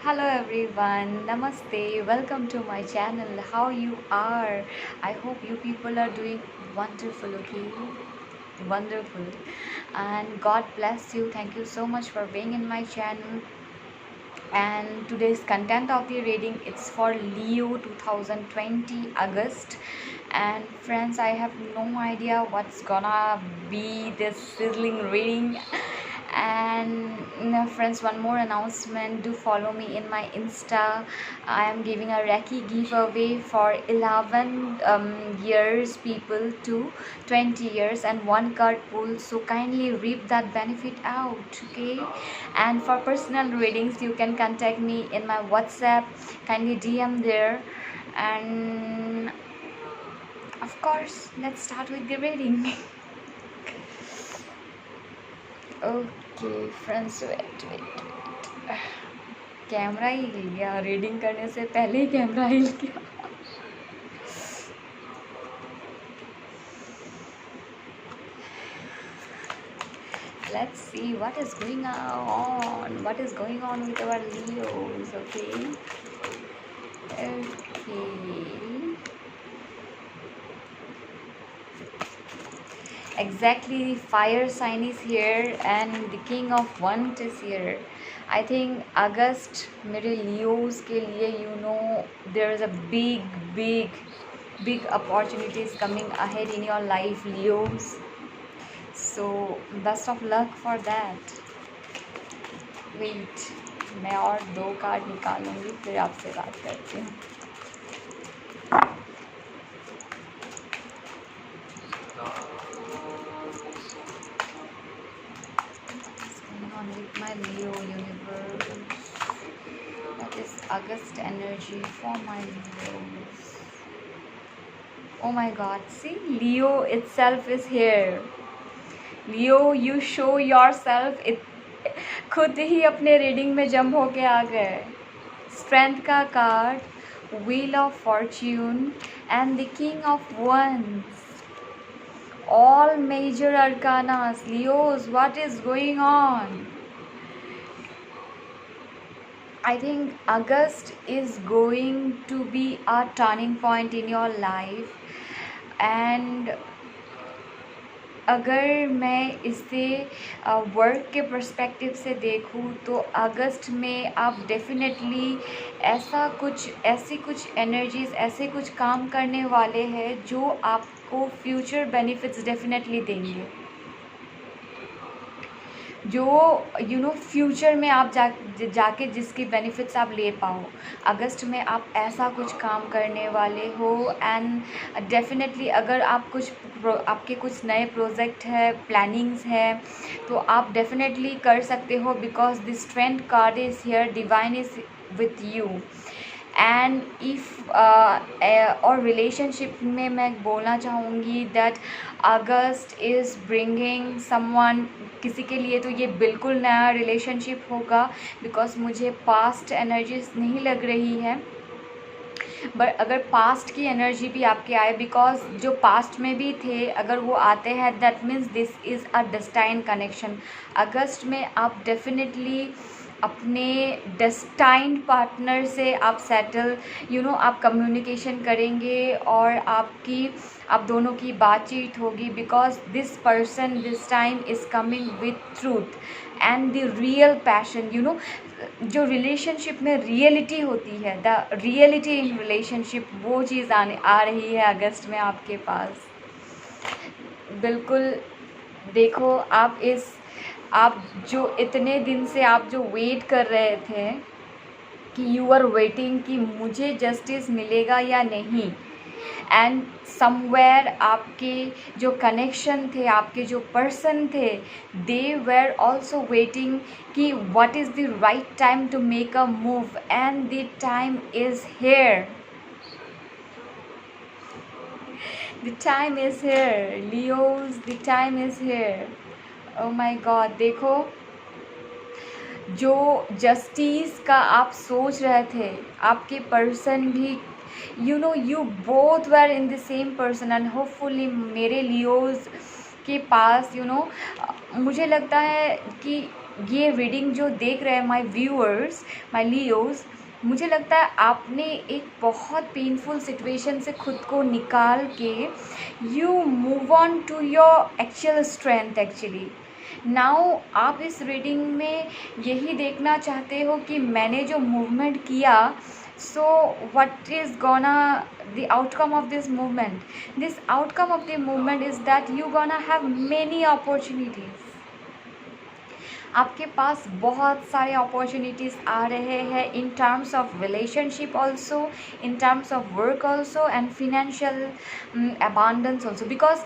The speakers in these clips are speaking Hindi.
Hello everyone, Namaste, welcome to my channel. How you are? I hope you people are doing wonderful, okay? Wonderful. And God bless you. Thank you so much for being in my channel. And today's content of the reading, it's for Leo 2020 August. And friends, I have no idea what's gonna be this sizzling reading. And friends, one more announcement, do follow me in my Insta. I am giving a Reiki giveaway for 11 years people to 20 years and one card pull, so kindly reap that benefit out, okay? And for personal readings you can contact me in my WhatsApp, kindly DM there. And of course, let's start with the reading. Okay friends, wait. Camera ही हिल गया, रीडिंग करने से पहले ही कैमरा हिल गया. Let's see what is going on with our Leos, okay? Exactly, fire sign is here and the king of wands is here. I think August मेरे Leos के लिए, you know, there is a big opportunities coming ahead in your life, Leos. So best of luck for that. Wait, मैं और 2 कार्ड निकालूंगी फिर आपसे बात करती हूँ. With my Leo universe, what is August energy for my Leos? Oh my god, see, Leo itself is here. Leo, you show yourself. खुद ही अपने रीडिंग में जंप होके आ गए. स्ट्रेंथ का card, wheel of fortune and the king of wands. All major arcanas. Leos, what is going on? I think August is going to be a turning point in your life. And अगर मैं इसे वर्क के पर्सपेक्टिव से देखूँ तो अगस्त में आप डेफिनेटली ऐसी कुछ एनर्जीज़, ऐसे कुछ काम करने वाले हैं जो आपको फ्यूचर बेनिफिट्स डेफिनेटली देंगे, जो फ्यूचर में आप जाके जिसकी बेनिफिट्स आप ले पाओ. अगस्त में आप ऐसा कुछ काम करने वाले हो. एंड डेफिनेटली अगर आपके कुछ नए प्रोजेक्ट है, प्लानिंग्स है, तो आप डेफिनेटली कर सकते हो, because the strength card is here, divine is with you. And if और रिलेशनशिप में मैं बोलना चाहूँगी that August is bringing someone. किसी के लिए तो ये बिल्कुल नया रिलेशनशिप होगा, बिकॉज मुझे पास्ट एनर्जीज नहीं लग रही है. बट अगर पास्ट की एनर्जी भी आपके आए, बिकॉज जो पास्ट में भी थे, अगर वो आते हैं, that means this is a destine connection. अगस्त में आप डेफिनेटली अपने डेस्टाइंड पार्टनर से आप सेटल, आप कम्युनिकेशन करेंगे और आप दोनों की बातचीत होगी, because this person this time is coming with truth and the real passion. जो रिलेशनशिप में रियलिटी होती है, द रियलिटी इन रिलेशनशिप, वो चीज़ आ रही है अगस्त में आपके पास. बिल्कुल. देखो, आप जो इतने दिन से आप जो वेट कर रहे थे कि यू आर वेटिंग कि मुझे जस्टिस मिलेगा या नहीं, एंड समवेयर आपके जो कनेक्शन थे, आपके जो पर्सन थे, दे वेर ऑल्सो वेटिंग कि what is the right time to make a move, and the time is here. The time is here, Leos, the time is here. Oh my God, देखो, जो जस्टिस का आप सोच रहे थे, आपके पर्सन भी, you both were in the same person, and hopefully मेरे Leos के पास मुझे लगता है कि ये रीडिंग जो देख रहे हैं माय व्यूअर्स, माय लियोज़, मुझे लगता है आपने एक बहुत पेनफुल सिचुएशन से खुद को निकाल के you move on to your actual strength actually. Now आप इस रीडिंग में यही देखना चाहते हो कि मैंने जो मूवमेंट किया, so what is gonna the outcome of this movement? This outcome of the movement is that you gonna have many opportunities. आपके पास बहुत सारे अपॉर्चुनिटीज़ आ रहे हैं in terms of relationship also, in terms of work also and financial abundance also, because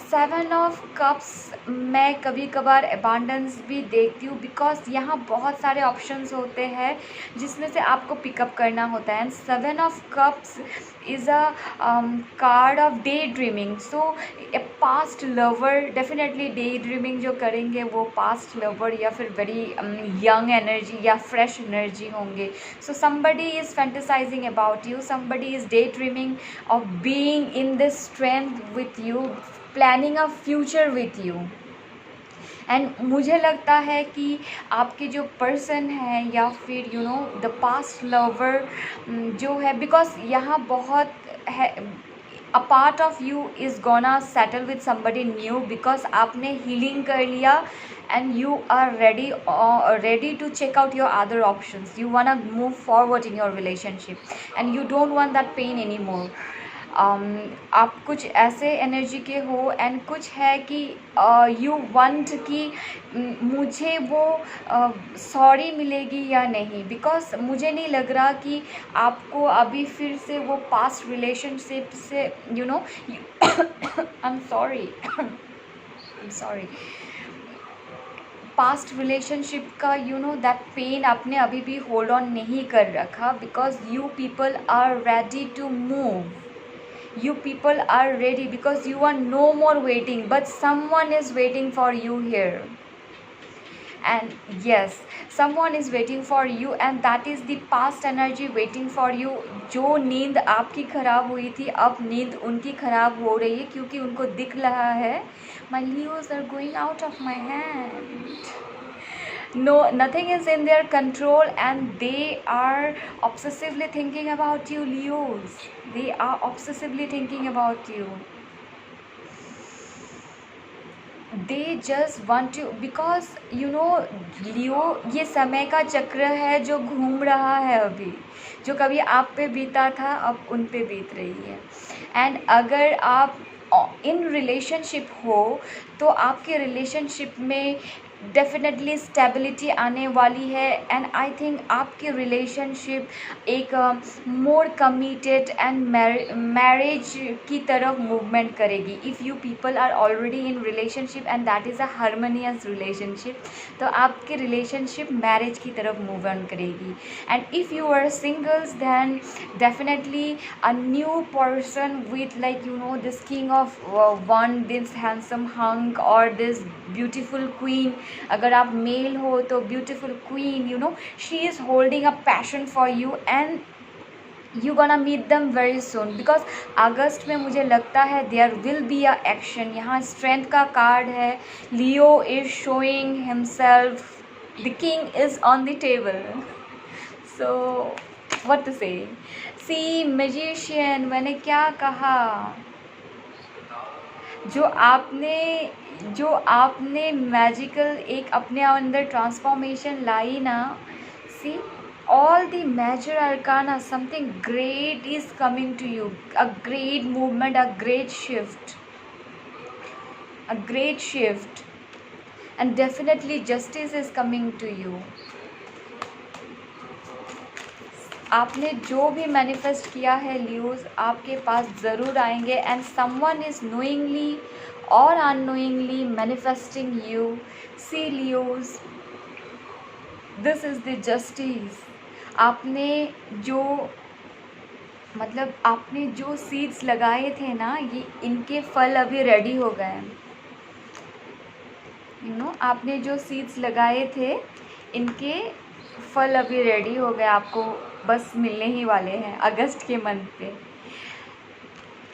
7 of cups मैं कभी कभार अबांडेंस भी देखती हूँ, बिकॉज यहाँ बहुत सारे ऑप्शंस होते हैं जिसमें से आपको पिकअप करना होता है। And 7 of cups is a card of day dreaming, so A past lover, definitely day dreaming जो करेंगे वो पास्ट लवर या फिर वेरी यंग एनर्जी या फ्रेश एनर्जी होंगे। सो somebody is fantasizing about you, somebody is daydreaming of being in this strength with you, planning a future with you। And मुझे लगता है कि आपके जो पर्सन है या फिर you know the past lover जो है, बिकॉज यहाँ बहुत है, a part of you is gonna settle with somebody new, because आपने हीलिंग कर लिया and you are ready to check out your other options. You want to move forward in your relationship and you don't want that pain any more. आप कुछ ऐसे एनर्जी के हो एंड कुछ है कि यू वांट कि मुझे वो सॉरी मिलेगी या नहीं, बिकॉज मुझे नहीं लग रहा कि आपको अभी फिर से वो पास्ट रिलेशनशिप से you know I am sorry past relationship का यू नो दैट पेन आपने अभी भी होल्ड ऑन नहीं कर रखा, because you people are ready to move, you people are ready because you are no more waiting, but someone is waiting for you here। and yes, someone is waiting for you and that is the past energy waiting for you। जो नींद आपकी ख़राब हुई थी, अब नींद उनकी ख़राब हो रही है क्योंकि उनको दिख रहा है my Leos are going out of my hand, no, nothing is in their control and they are obsessively thinking about you, Leos, they are obsessively thinking about you, they just want you because you know Leo, ये समय का चक्र है जो घूम रहा है अभी, जो कभी आप पे बीता था अब उन पे बीत रही है। एंड अगर आप इन रिलेशनशिप हो तो आपके रिलेशनशिप में डेफिनेटली स्टेबिलिटी आने वाली है एंड आई थिंक आपकी रिलेशनशिप एक मोर कमिटेड एंड मैरिज की तरफ मूवमेंट करेगी। If you people are already in relationship and that is a harmonious relationship, तो आपकी रिलेशनशिप मैरिज की तरफ मूव ऑन करेगी। And if you are singles then definitely a new person with like you know this king of वन, दिस हैंडसम हंक और दिस ब्यूटीफुल क्वीन। अगर आप मेल हो तो beautiful queen, you know she is holding a passion for you and you gonna meet them very soon, because अगस्त में मुझे लगता है there will be a action. यहाँ स्ट्रेंथ का कार्ड है, Leo is showing himself, the king is on the table, so what to say. See magician, मैंने क्या कहा, जो आपने मैजिकल एक अपने अंदर ट्रांसफॉर्मेशन लाई ना, सी all the major arcana, something great is coming to you, a great movement, a great shift and definitely justice is coming to you। आपने जो भी मैनिफेस्ट किया है लियोज आपके पास ज़रूर आएंगे एंड समवन इज़ नोइंगली और unknowingly manifesting you. See Leos, this is the justice. आपने जो सीड्स लगाए थे ना, ये इनके फल अभी रेडी हो गए। यू नो आपने जो सीड्स लगाए थे इनके फल अभी रेडी हो गए, आपको बस मिलने ही वाले हैं अगस्त के मंथ पे।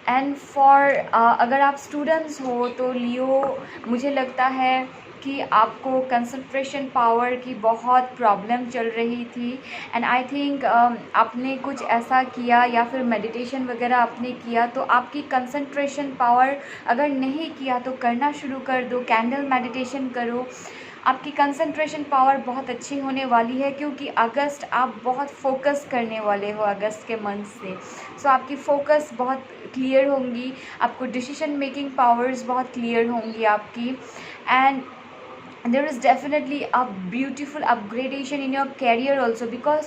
एंड फॉर अगर आप स्टूडेंट्स हो तो लियो, मुझे लगता है कि आपको कंसंट्रेशन पावर की बहुत प्रॉब्लम चल रही थी, एंड आई थिंक आपने कुछ ऐसा किया या फिर मेडिटेशन वगैरह आपने किया, तो आपकी कंसंट्रेशन पावर, अगर नहीं किया तो करना शुरू कर दो, कैंडल मेडिटेशन करो, आपकी कंसंट्रेशन पावर बहुत अच्छी होने वाली है, क्योंकि अगस्त आप बहुत फोकस करने वाले हो अगस्त के मंथ से। सो आपकी फोकस बहुत क्लियर होंगी, आपको डिसीजन मेकिंग पावर्स बहुत क्लियर होंगी आपकी, and there is definitely a beautiful upgradation in your career also, because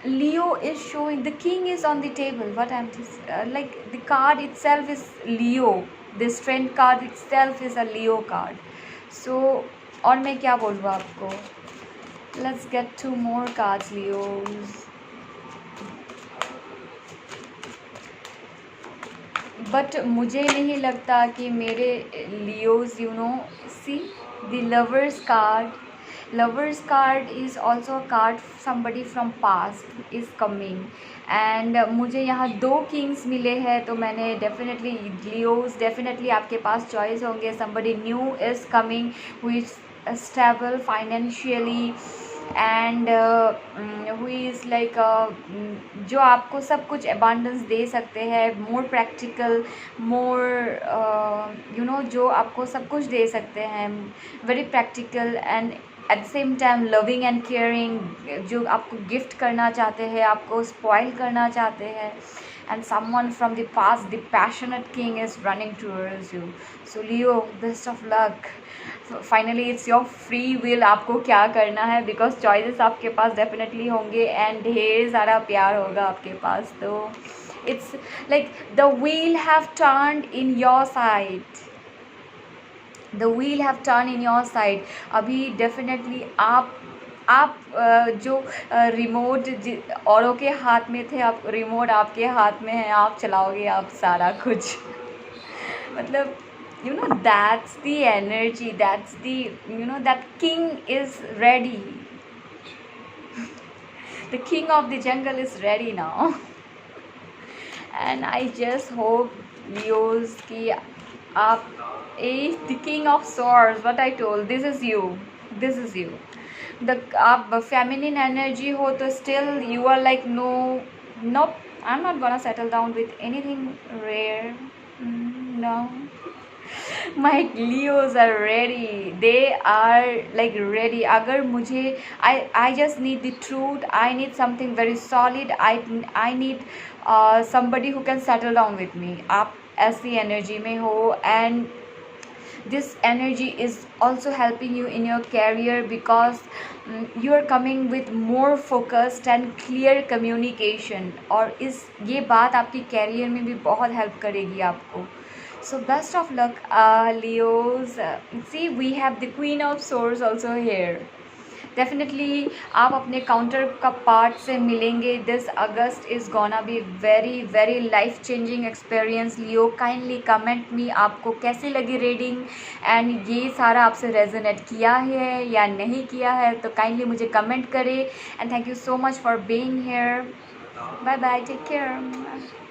Leo is showing the king is on the table. What I'm just like, the card itself is Leo, the strength card itself is a Leo card. So और मैं क्या बोलूँ आपको, let's get 2 more cards, Leos. But मुझे नहीं लगता कि मेरे Leos, you know, see the lovers card is also card somebody from past is coming, and मुझे यहाँ 2 किंग्स मिले हैं, तो मैंने डेफिनेटली लियोज, डेफिनेटली आपके पास चॉइस होंगे, somebody new is coming who is stable financially, and who is like जो आपको सब कुछ अबांडेंस दे सकते हैं, more practical, more you know, जो आपको सब कुछ दे सकते हैं, very practical and at the same time loving and caring, जो आपको गिफ्ट करना चाहते हैं, आपको स्पॉइल करना चाहते हैं, and someone from the past, the passionate king is running towards you. So Leo, best of luck. Finally it's your free will, आपको क्या करना है, because choices आपके पास definitely होंगे and ढेर सारा प्यार होगा आपके पास, तो it's like the wheel have turned in your side, the wheel have turned in your side. अभी definitely आप जो रिमोट औरों के हाथ में थे, आप रिमोट आपके हाथ में है, आप चलाओगे आप सारा कुछ मतलब you know, that's the energy, that's the, you know, that king is ready, the king of the jungle is ready now and I just hope Leos कि आप the king of swords, what I told, this is you, this is you, the आप feminine energy हो तो still you are like nope, I'm not gonna settle down with anything rare, no. My Leos are ready, they are like ready. अगर मुझे I just need the truth, I need something very solid, I need somebody who can settle down with me. आप ऐसी energy में हो, and this energy is also helping you in your career, because you are coming with more focused and clear communication, और ये बात आपकी career में भी बहुत help करेगी आपको. So best of luck, Leos. See, we have the Queen of Swords also here. Definitely आप अपने काउंटर का पार्ट से मिलेंगे. This August is gonna be very very life changing experience. Leo, kindly comment me आपको कैसी लगी रीडिंग, एंड ये सारा आपसे रेजोनेट किया है या नहीं किया है, तो काइंडली मुझे कमेंट करें. And thank you so much for being here. Bye bye, take care.